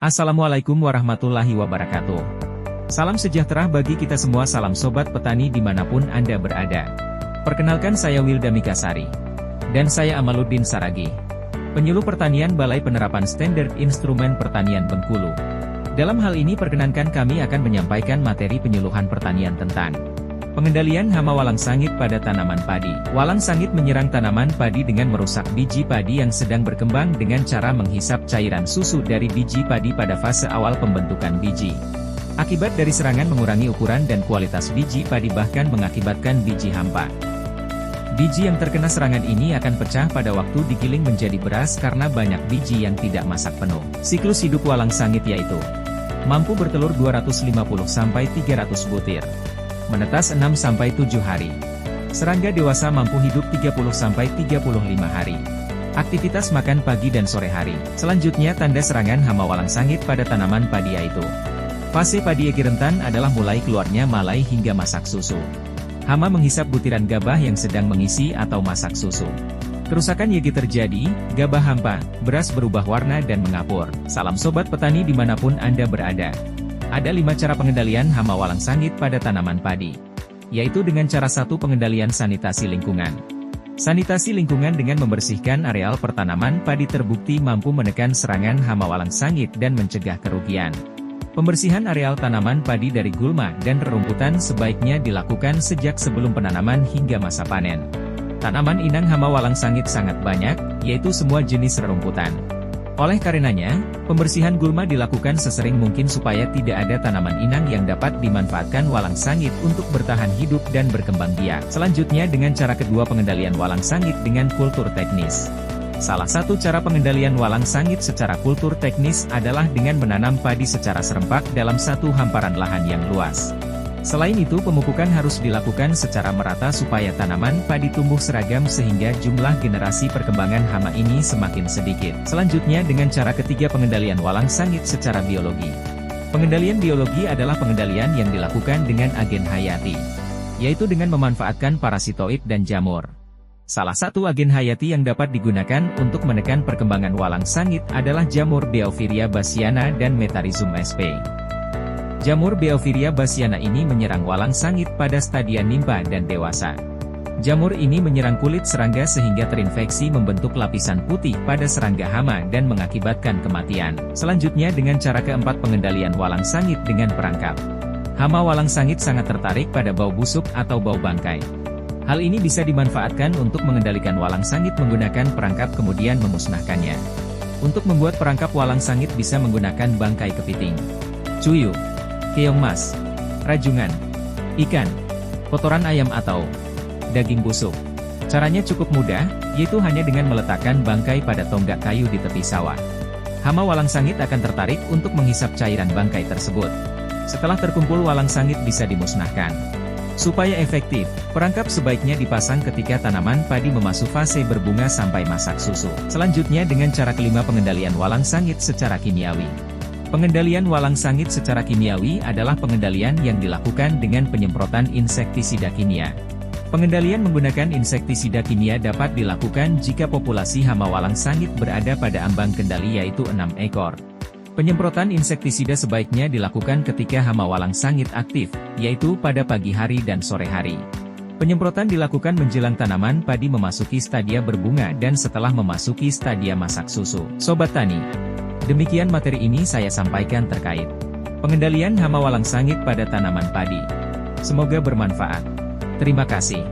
Assalamualaikum warahmatullahi wabarakatuh. Salam sejahtera bagi kita semua, salam sobat petani dimanapun Anda berada. Perkenalkan, saya Wilda Mikasari. Dan saya Amaluddin Saragi, penyuluh pertanian Balai Penerapan Standar Instrumen Pertanian Bengkulu. Dalam hal ini perkenankan kami akan menyampaikan materi penyuluhan pertanian tentang pengendalian hama walang sangit pada tanaman padi. Walang sangit menyerang tanaman padi dengan merusak biji padi yang sedang berkembang dengan cara menghisap cairan susu dari biji padi pada fase awal pembentukan biji. Akibat dari serangan mengurangi ukuran dan kualitas biji padi, bahkan mengakibatkan biji hampa. Biji yang terkena serangan ini akan pecah pada waktu digiling menjadi beras karena banyak biji yang tidak masak penuh. Siklus hidup walang sangit yaitu mampu bertelur 250-300 butir. Menetas 6-7 hari. Serangga dewasa mampu hidup 30-35 hari. Aktivitas makan pagi dan sore hari. Selanjutnya, tanda serangan hama walang sangit pada tanaman padi yaitu fase padi egi rentan adalah mulai keluarnya malai hingga masak susu. Hama menghisap butiran gabah yang sedang mengisi atau masak susu. Kerusakan yegi terjadi, gabah hampa, beras berubah warna dan mengapur. Salam sobat petani dimanapun Anda berada. Ada 5 cara pengendalian hama walang sangit pada tanaman padi. Yaitu dengan cara 1, pengendalian sanitasi lingkungan. Sanitasi lingkungan dengan membersihkan areal pertanaman padi terbukti mampu menekan serangan hama walang sangit dan mencegah kerugian. Pembersihan areal tanaman padi dari gulma dan rerumputan sebaiknya dilakukan sejak sebelum penanaman hingga masa panen. Tanaman inang hama walang sangit sangat banyak, yaitu semua jenis rerumputan. Oleh karenanya, pembersihan gulma dilakukan sesering mungkin supaya tidak ada tanaman inang yang dapat dimanfaatkan walang sangit untuk bertahan hidup dan berkembang biak. Selanjutnya, dengan cara kedua, pengendalian walang sangit dengan kultur teknis. Salah satu cara pengendalian walang sangit secara kultur teknis adalah dengan menanam padi secara serempak dalam satu hamparan lahan yang luas. Selain itu, pemupukan harus dilakukan secara merata supaya tanaman padi tumbuh seragam sehingga jumlah generasi perkembangan hama ini semakin sedikit. Selanjutnya, dengan cara ketiga, pengendalian walang sangit secara biologi. Pengendalian biologi adalah pengendalian yang dilakukan dengan agen hayati, yaitu dengan memanfaatkan parasitoid dan jamur. Salah satu agen hayati yang dapat digunakan untuk menekan perkembangan walang sangit adalah jamur Beoviria bassiana dan Metarhizium sp. Jamur Beoviria bassiana ini menyerang walang sangit pada stadia nimpa dan dewasa. Jamur ini menyerang kulit serangga sehingga terinfeksi membentuk lapisan putih pada serangga hama dan mengakibatkan kematian. Selanjutnya, dengan cara keempat, pengendalian walang sangit dengan perangkap. Hama walang sangit sangat tertarik pada bau busuk atau bau bangkai. Hal ini bisa dimanfaatkan untuk mengendalikan walang sangit menggunakan perangkap kemudian memusnahkannya. Untuk membuat perangkap walang sangit bisa menggunakan bangkai kepiting, cuyu, keong mas, rajungan, ikan, kotoran ayam atau daging busuk. Caranya cukup mudah, yaitu hanya dengan meletakkan bangkai pada tonggak kayu di tepi sawah. Hama walang sangit akan tertarik untuk menghisap cairan bangkai tersebut. Setelah terkumpul, walang sangit bisa dimusnahkan. Supaya efektif, perangkap sebaiknya dipasang ketika tanaman padi memasuki fase berbunga sampai masak susu. Selanjutnya, dengan cara kelima, pengendalian walang sangit secara kimiawi. Pengendalian walang sangit secara kimiawi adalah pengendalian yang dilakukan dengan penyemprotan insektisida kimia. Pengendalian menggunakan insektisida kimia dapat dilakukan jika populasi hama walang sangit berada pada ambang kendali yaitu 6 ekor. Penyemprotan insektisida sebaiknya dilakukan ketika hama walang sangit aktif, yaitu pada pagi hari dan sore hari. Penyemprotan dilakukan menjelang tanaman padi memasuki stadia berbunga dan setelah memasuki stadia masak susu. Sobat Tani, demikian materi ini saya sampaikan terkait pengendalian hama walang sangit pada tanaman padi. Semoga bermanfaat. Terima kasih.